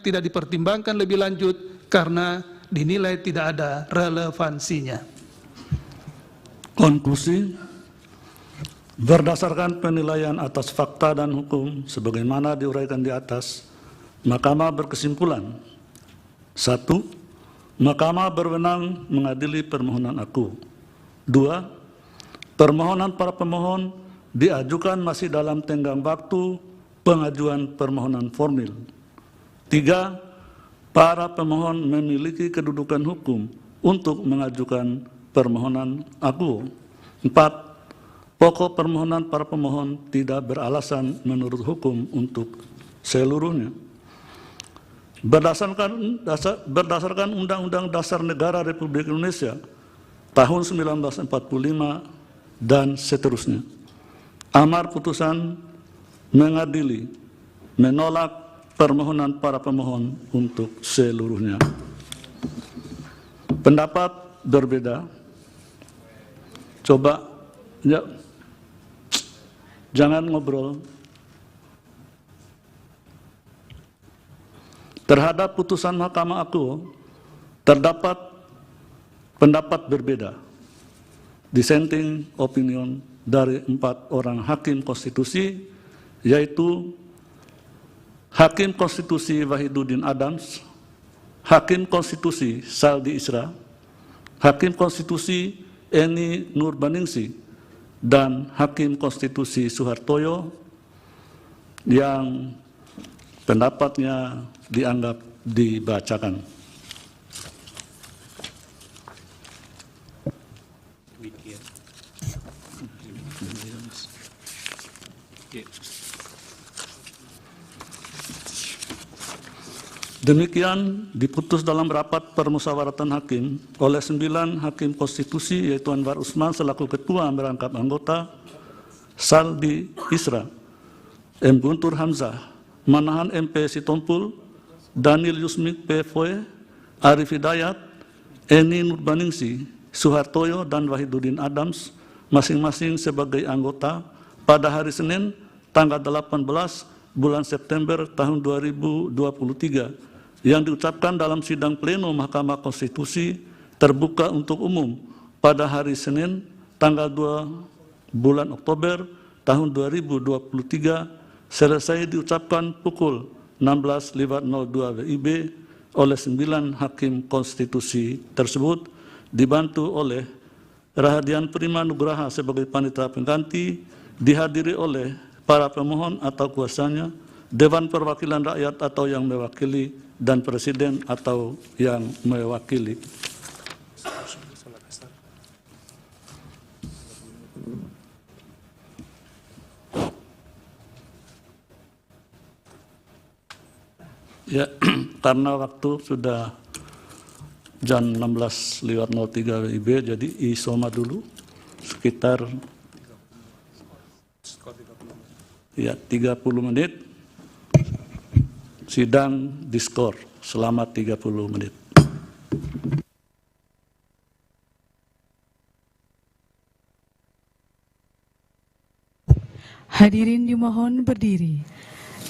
tidak dipertimbangkan lebih lanjut karena dinilai tidak ada relevansinya. Konklusi, berdasarkan penilaian atas fakta dan hukum sebagaimana diuraikan di atas, Mahkamah berkesimpulan: 1. Mahkamah berwenang mengadili permohonan aku. 2. Permohonan para pemohon diajukan masih dalam tenggang waktu pengajuan permohonan formil. 3. Para pemohon memiliki kedudukan hukum untuk mengajukan permohonan aku. 4. Pokok permohonan para pemohon tidak beralasan menurut hukum untuk seluruhnya. Berdasarkan Undang-Undang Dasar Negara Republik Indonesia tahun 1945 dan seterusnya, amar putusan mengadili menolak permohonan para pemohon untuk seluruhnya. Pendapat berbeda. Coba ya, jangan ngobrol. Terhadap putusan Mahkamah Aku terdapat pendapat berbeda, dissenting opinion dari 4 orang hakim konstitusi, yaitu Hakim Konstitusi Wahiduddin Adams, Hakim Konstitusi Saldi Isra, Hakim Konstitusi Eni Nurbaningsi, dan Hakim Konstitusi Suhartoyo yang pendapatnya dianggap dibacakan. Demikian diputus dalam rapat permusyawaratan hakim oleh 9 hakim konstitusi, yaitu Anwar Usman selaku ketua merangkap anggota, Saldi Isra, M. Guntur Hamzah, Manahan MP Sitompul, Daniel Yusmik P. Foe, Arif Hidayat, Eni Nurbaningsi, Suhartoyo, dan Wahiduddin Adams, masing-masing sebagai anggota pada hari Senin tanggal 18 bulan September tahun 2023 yang diucapkan dalam sidang pleno Mahkamah Konstitusi terbuka untuk umum pada hari Senin tanggal 2 bulan Oktober tahun 2023 selesai diucapkan pukul 16.02 WIB oleh 9 hakim konstitusi tersebut, dibantu oleh Rahadian Prima Nugraha sebagai panitera pengganti, dihadiri oleh para pemohon atau kuasanya, Dewan Perwakilan Rakyat atau yang mewakili, dan Presiden atau yang mewakili. Ya, karena waktu sudah jam 16.03 WIB, jadi isoma dulu sekitar ya 30 menit. Sidang diskor selama 30 menit. Hadirin dimohon berdiri.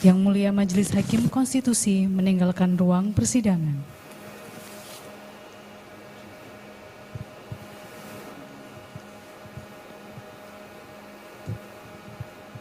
Yang Mulia Majelis Hakim Konstitusi meninggalkan ruang persidangan.